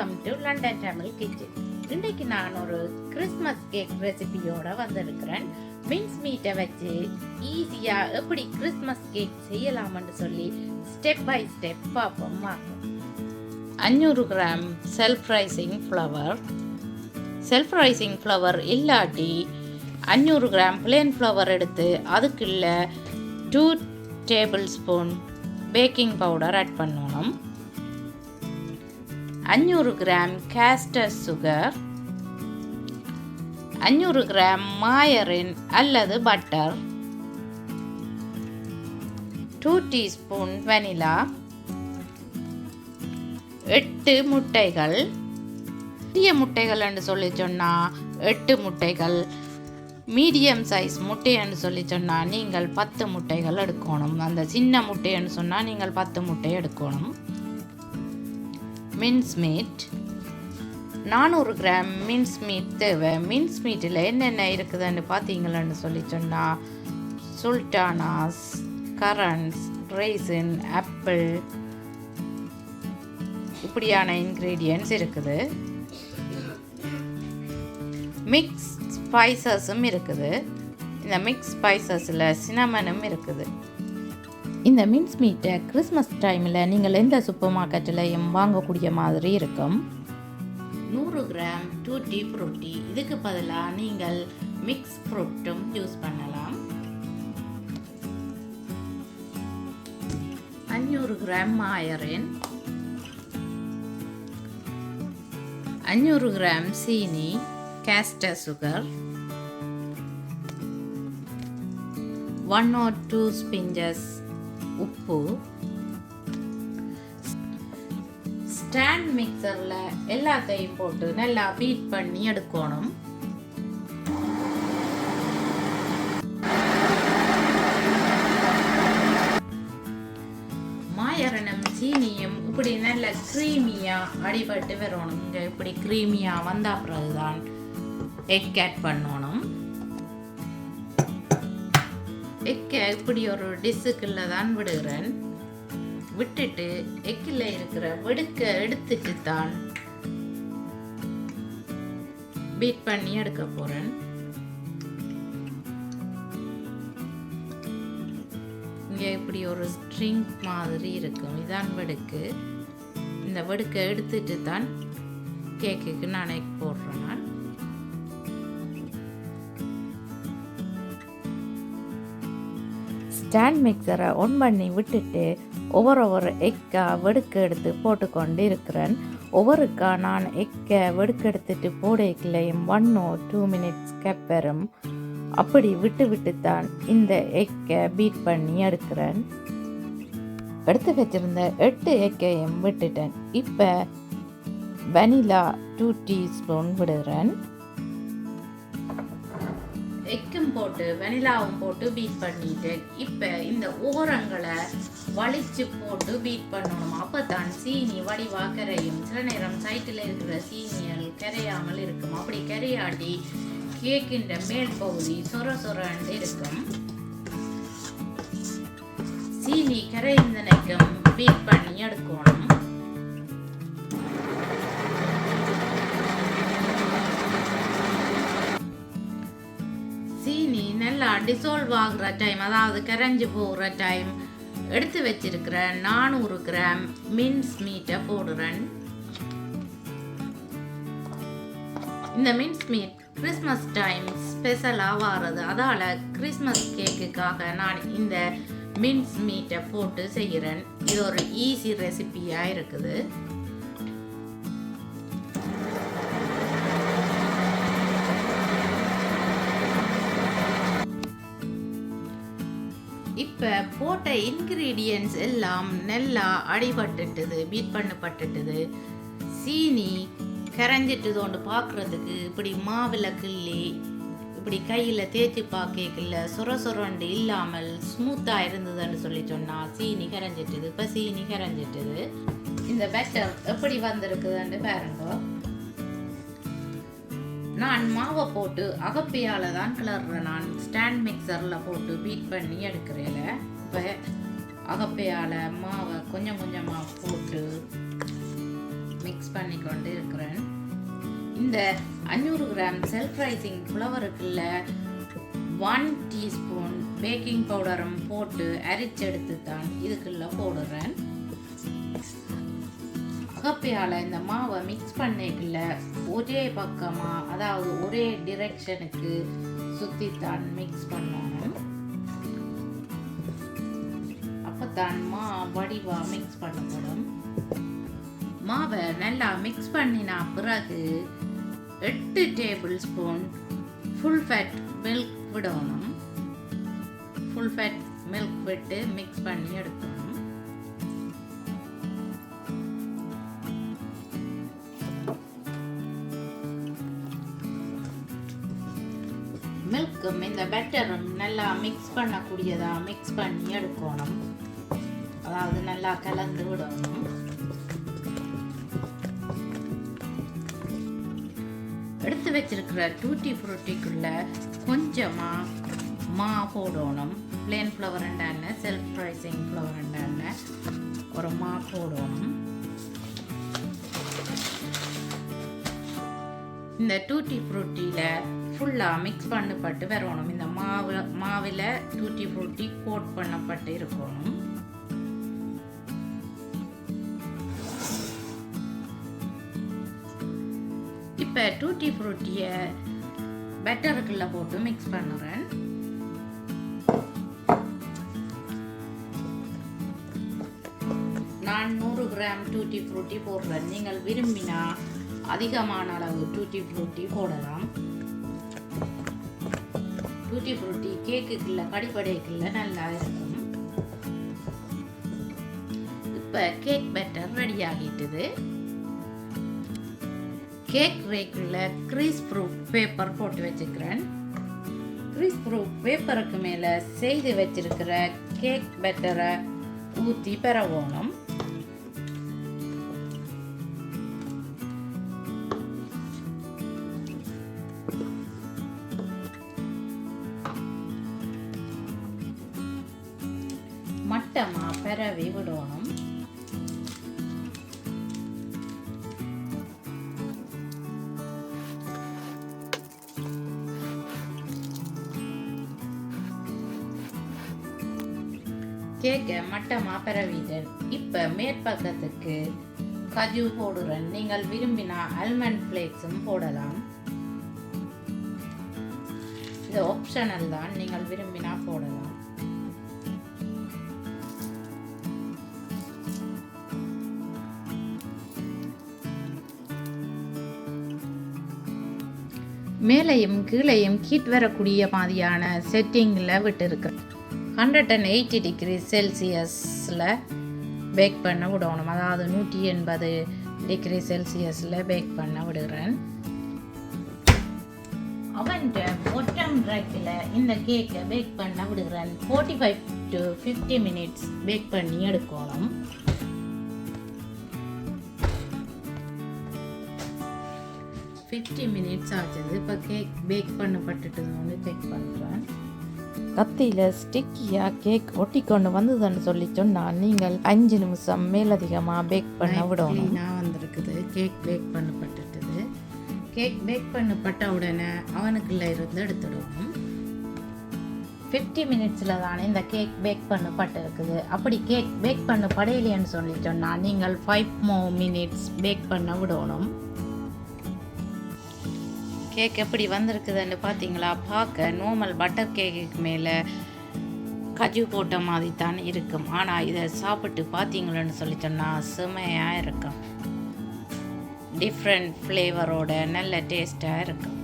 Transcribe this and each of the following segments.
Welcome to London Tamil kitchen. இன்றைக்கு நான் ஒரு கிறிஸ்மஸ் கேக் ரெசிபியோட வந்திருக்கிறேன். மின்ஸ் மீட்டை வச்சு ஈஸியாக எப்படி கிறிஸ்மஸ் கேக் செய்யலாம்னு சொல்லி ஸ்டெப் பை ஸ்டெப் பார்ப்போம். 500 கிராம் செல்ஃப் ரைசிங் ஃப்ளவர் இல்லாட்டி 500 கிராம் பிளேன் ஃப்ளவர் எடுத்து அதுக்குள்ள 2 table spoon baking powder add பண்ணணும். 500 gram caster sugar, 500 gram margarine அல்லது பட்டர், 2 டீஸ்பூன் வெனிலா, 8 முட்டைகள். பெரிய முட்டைகள் என்று சொல்லி சொன்னால் 8 முட்டைகள், மீடியம் சைஸ் முட்டைன்னு சொல்லி சொன்னால் நீங்கள் 10 முட்டைகள் எடுக்கணும். அந்த சின்ன முட்டைன்னு சொன்னால் நீங்கள் 10 முட்டை எடுக்கணும். Mince meat 400 gram mince meat தேவை. மின்ஸ் மீட்டில் என்னென்ன இருக்குதுன்னு பார்த்தீங்களான்னு சொல்லி சொன்னால் சுல்டானாஸ், கரண்ட்ஸ், ரைசின், ஆப்பிள் இப்படியான இன்க்ரீடியன்ட்ஸ் இருக்குது. மிக்ஸ் ஸ்பைசஸும் இருக்குது. இந்த மிக்ஸ் ஸ்பைசஸில் சினமனும் இருக்குது. இந்த மின்ஸ் மீட்டை கிறிஸ்மஸ் டைமில் நீங்கள் எந்த சூப்பர் மார்க்கெட்டிலையும் வாங்கக்கூடிய மாதிரி இருக்கும். 100 கிராம் tutti fruitti, இதுக்கு பதிலாக நீங்கள் மிக்ஸ் ஃப்ரூட்டும் யூஸ் பண்ணலாம். 500 கிராம் மார்கரின், 500 கிராம் சீனி, கேஸ்டர் சுகர், 1 or 2 ஸ்பிஞ்சஸ் உப்பு. ஸ்டாண்ட் மிக்சரில் எல்லாத்தையும் போட்டு நல்லா பீட் பண்ணி எடுக்கணும். மார்கரினும் சீனியும் இப்படி நல்ல க்ரீமியாக அடிபட்டு வரணும். இங்கே இப்படி க்ரீமியாக வந்த பிறகுதான் எக் ஆட் பண்ணணும். எக்கை இப்படி ஒரு டிஷ்ஷுக்குள்ள தான் விடுகிறேன். விட்டுட்டு எக்கில் இருக்கிற வெடுக்க எடுத்துட்டு தான் பீட் பண்ணி எடுக்க போறேன். இங்கே இப்படி ஒரு ஸ்ட்ரிங் மாதிரி இருக்கும், இதான் வெடுக்கு. இந்த வெடுக்க எடுத்துட்டு தான் கேக்குக்கு நான் எக் போடுறேன். நான் ஸ்டாண்ட் மிக்சரை ஒன் பண்ணி விட்டுட்டு ஒவ்வொரு எக்கா வெடுக்க எடுத்து போட்டுக்கொண்டு இருக்கிறேன். ஒவ்வொருக்கா நான் எக்கை வெடுக்க எடுத்துட்டு போடைக்குள்ளையும் 1 or 2 minutes கெப்பரும் அப்படி விட்டு தான் இந்த எக்கை பீட் பண்ணி எடுக்கிறேன். எடுத்து வச்சிருந்த 8 எக்கையும் விட்டுட்டேன். இப்போ வெனிலா 2 டீஸ்பூன் விடுகிறேன். எக்கும் போட்டு வெனிலாவும் போட்டு பீட் பண்ணிட்டு இப்போ இந்த ஓரங்களை வலிச்சு போட்டு பீட் பண்ணணும். அப்போ தான் சீனி வடிவா கரையும். சில நேரம் சைட்டில் இருக்கிற சீனியல் கரையாமல் இருக்கும். அப்படி கரையாட்டி கேக்கின்ற மேல் பகுதி சொரண்டு இருக்கும். சீனி கரைந்தனைக்கும் பீட் பண்ணி எடுக்கணும். சீனி நல்லா டிசால்வ் ஆகுற டைம், அதாவது கரைஞ்சி போகிற டைம் எடுத்து வச்சிருக்கிற 400 கிராம் மின்ஸ் மீட்டை போடுறேன். இந்த மின்ஸ் மீட் கிறிஸ்மஸ் டைம் ஸ்பெஷலாக வாரது, அதால் கிறிஸ்மஸ் கேக்குக்காக நான் இந்த மின்ஸ் மீட்டை போட்டு செய்கிறேன். இது ஒரு ஈஸி ரெசிபியாக இருக்குது. இப்போ போட்ட இன்க்ரீடியன்ட்ஸ் எல்லாம் நல்லா அடிபட்டுட்டுது, பீட் பண்ணப்பட்டுட்டுது. சீனி கரைஞ்சிட்டுதோண்டு பார்க்குறதுக்கு இப்படி மாவில் கிள்ளி இப்படி கையில் தேய்ச்சி பார்க்கல சொரண்டு இல்லாமல் ஸ்மூத்தாக இருந்ததுன்னு சொல்லி சொன்னால் சீனி கரைஞ்சிட்டுது. இப்போ சீனி கரைஞ்சிட்டுது. இந்த பேட்டர் எப்படி வந்திருக்குதுன்னு பாருங்க. நான் மாவை போட்டு அகப்பையால் தான் கிளறுறேன். நான் ஸ்டாண்ட் மிக்சரில் போட்டு பீட் பண்ணி எடுக்கிறேன். இப்போ அகப்பையால் மாவை கொஞ்சம் கொஞ்சமாக போட்டு மிக்ஸ் பண்ணி கொண்டு இருக்கிறேன். இந்த 500 கிராம் செல்ஃப் ரைசிங் ஃப்ளவருக்குள்ள 1 டீஸ்பூன் பேக்கிங் பவுடரும் போட்டு அரிச்செடுத்து தான் இதுக்குள்ள போடுறேன். அகப்பையால் இந்த மாவை மிக்ஸ் பண்ணிக்கல ஒரே பக்கமாக, அதாவது ஒரே டிரெக்ஷனுக்கு சுற்றித்தான் மிக்ஸ் பண்ணணும். அப்போத்தான் மா வடிவாக மிக்ஸ் பண்ணப்படும். மாவை நல்லா மிக்ஸ் பண்ணினா பிறகு 8 table spoon full fat milk விடணும். ஃபுல் ஃபேட் மில்க் விட்டு மிக்ஸ் பண்ணி எடுக்கணும். மில்க்கும் இந்த பெட்டரும் நல்லா மிக்ஸ் பண்ணக்கூடியதா மிக்ஸ் பண்ணி எடுக்கணும். அதாவது நல்லா கலந்து விடணும். எடுத்து வச்சிருக்கிற டூட்டி ஃப்ரூட்டிக்குள்ள கொஞ்சமா மா போடணும். பிளேன் ஃப்ளவர் ரெண்டான செல்ஃப் ரைசிங் ஃப்ளவர் ரெண்டான ஒரு மா போடணும். இந்த டூட்டி ஃப்ரூட்டியில் ஃபுல்லாக மிக்ஸ் பண்ணப்பட்டு வரணும். இந்த மாவில் டூட்டி ஃப்ரூட்டி கோட் பண்ணப்பட்டு இருக்கணும். இப்போ டூட்டி ஃப்ரூட்டியை பெட்டருக்குள்ள போட்டு மிக்ஸ் பண்ணுறேன். நான் 100 கிராம் டூட்டி ஃப்ரூட்டி போடுறேன். நீங்கள் விரும்பினா அதிகமான அளவு டூட்டி ஃப்ரூட்டி போடலாம். டூட்டி ஃப்ரூட்டி கேக்குக்குள்ள கடிப்படைக்குள்ள நல்லா இருக்கும். இப்போ கேக் பேட்டர் ரெடி ஆகிட்டுது. கேக் ரேக்குள்ள கிரீஸ் ப்ரூஃப் பேப்பர் போட்டு வச்சுக்கிறேன். கிரீஸ் ப்ரூஃப் பேப்பருக்கு மேலே செய்து வச்சிருக்கிற கேக் பேட்டரை ஊற்றி பெறவோணும். மட்டமாக பெறவி விடணும். கேக்கை மட்டமாக பெறவிட்டேன். இப்போ மேற்பக்கத்துக்கு கஜு போடுறேன். நீங்கள் விரும்பினா ஆல்மண்ட் ஃப்ளேக்ஸும் போடலாம். இது ஆப்ஷனல் தான், நீங்கள் விரும்பினா போடலாம். மேலையும் கீழையும் ஹீட் வரக்கூடிய மாதிரியான செட்டிங்கில் விட்டுருக்கிறேன். 180 டிகிரி செல்சியஸில் பேக் பண்ண விடணும். அதாவது 180 டிகிரி செல்சியஸில் பேக் பண்ண விடுகிறேன். அவன்கிட்ட பொட்டம் ரேக்கில் இந்த கேக்கை பேக் பண்ண விடுகிறேன். 45 to 50 மினிட்ஸ் பேக் பண்ணி எடுக்கணும். மினிட்ஸ் ஆச்சது. இப்போ கேக் பேக் பண்ணப்பட்டுட்டு செக் பண்ணுறேன். கத்தியில் ஸ்டிக்கியாக கேக் ஒட்டி கொண்டு வந்ததுன்னு சொல்லி சொன்னால் நீங்கள் 5 நிமிஷம் மேலதிகமாக பேக் பண்ண விடணும். நான் வந்திருக்குது. கேக் பேக் பண்ணப்பட்டுட்டுது. கேக் பேக் பண்ணப்பட்ட உடனே அவனுக்குள்ள இருந்து எடுத்துடுவோம். 50 மினிட்ஸில் தானே இந்த கேக் பேக் பண்ணப்பட்டு இருக்குது. அப்படி கேக் பேக் பண்ண படையிலேன்னு சொல்லி சொன்னால் நீங்கள் 5 more மினிட்ஸ் பேக் பண்ண விடணும். கேக் எப்படி வந்திருக்குதுன்னு பார்த்தீங்களா? பார்க்க நார்மல் பட்டர் கேக்குக்கு மேலே கஜு போட்ட மாதிரி தான் இருக்கும். ஆனால் இதை சாப்பிட்டு பார்த்தீங்களன்னு சொல்லி சொன்னால் செமையாக இருக்கும். டிஃப்ரெண்ட் ஃப்ளேவரோட நல்ல டேஸ்ட்டாக இருக்கும்.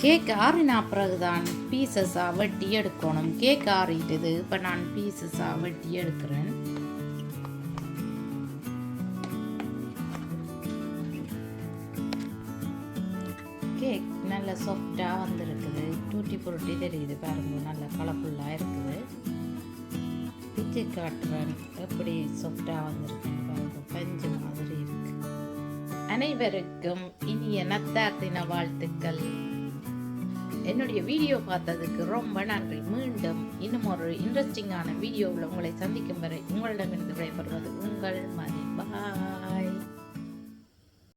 கேக் ஆறினா பிறகு தான் பீசஸாக வெட்டி எடுக்கணும். கேக் ஆறிட்டுது. இப்போ நான் பீசஸாக வெட்டி எடுக்கிறேன். கேக் நல்ல சாஃப்டாக வந்திருக்குது. டூட்டி ஃப்ரூட்டி தெரியுது பாருங்க, நல்ல கலர்ஃபுல்லாக இருக்குது. பிச்சு காட்டுறேன் எப்படி சாஃப்டாக வந்திருக்குன்னு பாருங்க. பஞ்சு மாதிரி இருக்கு. அனைவருக்கும் இனிய நத்தார் தின வாழ்த்துக்கள். என்னுடைய வீடியோ பார்த்ததுக்கு ரொம்ப நன்றி. மீண்டும் இன்னும் ஒரு இன்ட்ரெஸ்டிங்கான வீடியோவில் உங்களை சந்திக்கும் வரை உங்களிடமிருந்து விடைபெறுவது உங்கள் மதி. பாய்.